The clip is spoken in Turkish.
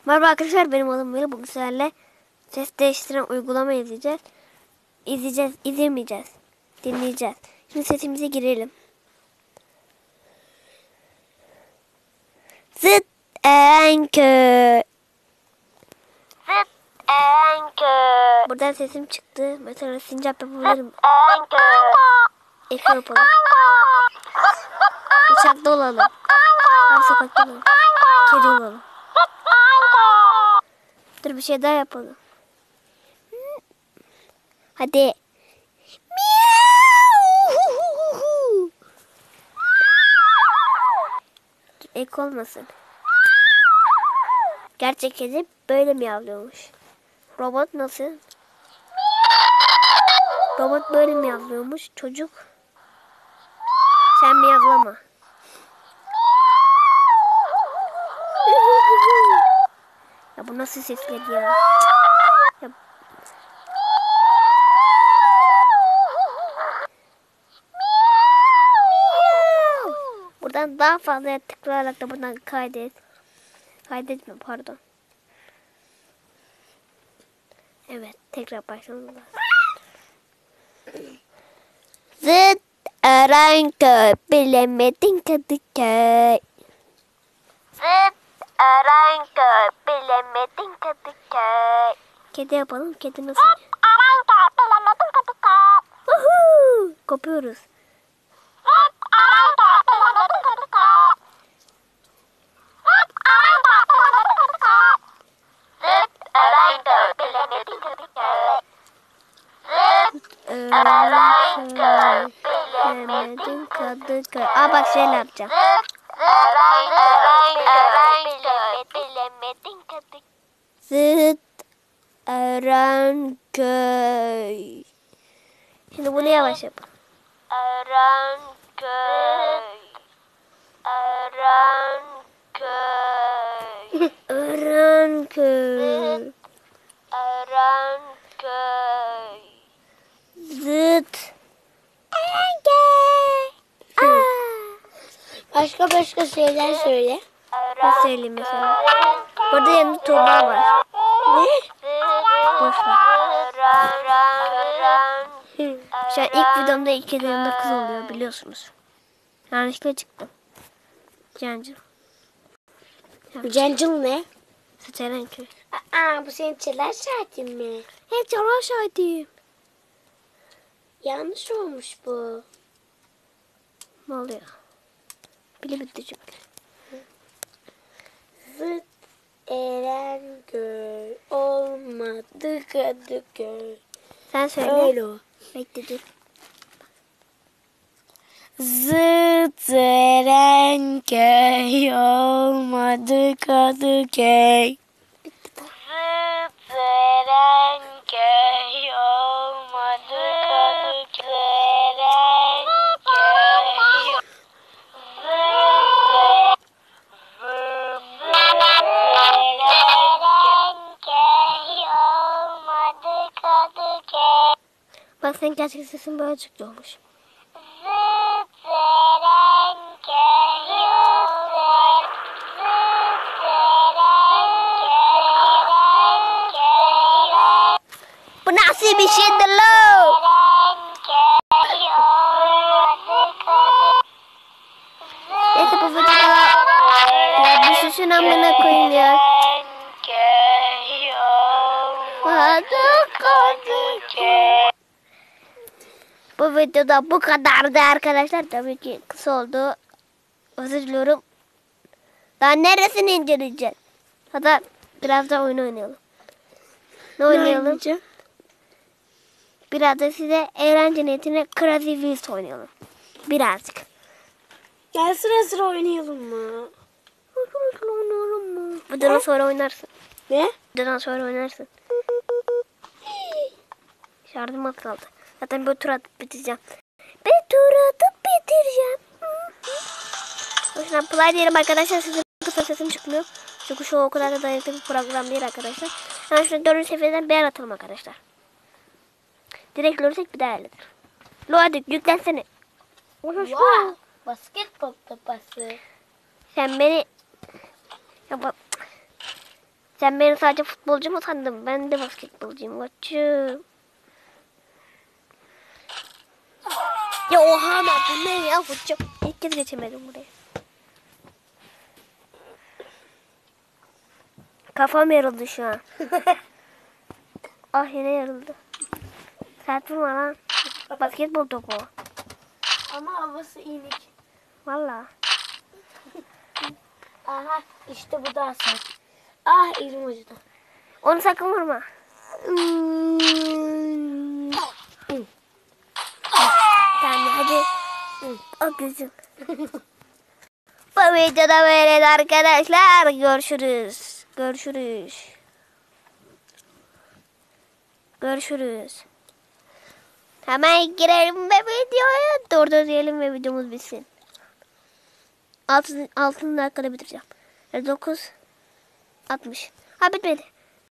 Merhaba arkadaşlar, benim adım Melih. Bugün sizlerle ses değiştiren uygulama izleyeceğiz. İzlemeyeceğiz. Dinleyeceğiz. Şimdi sesimize girelim. Zıt Erenköy. Zıt Erenköy. Buradan sesim çıktı. Mesela sincap yapabilirim. Erenköy. Ekran yapalım. Uçakta olalım. Sokakta olalım. Kedi olalım. Dur bir şey daha yapalım. Hadi. Ek olmasın. Gerçek kedi böyle miyavlıyormuş. Robot nasıl? Robot böyle miyavlıyormuş. Çocuk. Sen miyavlama. Ya bu nasıl sesler ya? Ya. Buradan daha fazla tıklayarak da buradan kaydet. Kaydetme pardon. Evet, tekrar başlayalım. Zıt Erenköy, bilemedin Kadıköy. Zıt Erenköy. Bilemedin Kadıköy. Kedi yapalım. Kedi nasıl? Zıt Erenköy. Bilemedin Kadıköy. Uhu! Kopuyoruz. Zıt Erenköy. Bilemedin Kadıköy. Zıt Erenköy. Bilemedin Kadıköy. Zıt Erenköy. Bilemedin Kadıköy. Aa bak şöyle yapacağım. Bilemedin Kadıköy. Zıt Erenköy. Şimdi bunu yavaş yap. Erenköy. Erenköy. Erenköy. Erenköy. Zıt Erenköy. Başka şeyler söyle. Ne söyleyeyim mesela? Burada yanında Tuğba var. Ne? Boş ver. Şu an ilk videomda ilk yanında kız oluyor biliyorsunuz. Yanlışlıkla çıktım. Cancı. Cancıl ne? Zıt Erenköy. Aa, bu senin çalar saatin mi? Hep yalan şahidiyim. Yanlış olmuş bu. Ne oluyor? Bilemedim çünkü. Zıt Erenköy olmadı Kadıköy. Sen söyle. Öyle o. Bekle dur. Zıt Erenköy olmadı Kadıköy. Zıt Erenköy olmadı Kadıköy. Bak senin gerçek sesin böyle çıktı olmuş. Bu nasıl bir şeydir lo? Neyse bu videoda ya bir susun amına koyayım ya. Bu videoda bu kadardı arkadaşlar. Tabii ki kısa oldu. Özür diliyorum. Daha neresini inceleyeceğiz? Hatta biraz da oyun oynayalım. Ne oynayalım? Biraz da size eğlence niyetine Crazy Wheels oynayalım. Birazcık. Gel sıra oynayalım mı? Oynayalım mı? Videodan sonra oynarsın. Ne? Videodan sonra oynarsın. Şarjım azaldı. Zaten bir tur atıp bitireceğim. Boşuna play diyelim arkadaşlar. Sizin kısa sesim çıkmıyor. Çünkü şu o kadar da dayanıklı bir program değil arkadaşlar. Hemen şöyle 4. seviyeden beğen atalım arkadaşlar. Direkt lorusek bir daha öyledir. Lo hadi yüklensene. Wow. Basketbol topası. Sen beni... Ya bak... Sen beni sadece futbolcu mu sandın? Ben de basketbolcuyum koçum. Ya oha ben bu ne ya koçum. İlk kez geçemedim buraya. Kafam yarıldı şu an. Ah yine yarıldı. Sert vurma lan. Basketbol topu. Ama havası iyilik. Valla. Aha işte bu daha sert. Ah elim acıdı. Onu sakın vurma. Tamam hadi. O gözüm. Bu videoda böyle arkadaşlar. Görüşürüz. Görüşürüz. Görüşürüz. Hemen girelim ve videoya durdur ve videomuz bitsin. 6 dakikada bitireceğim. 9 60. Ha bitmedi.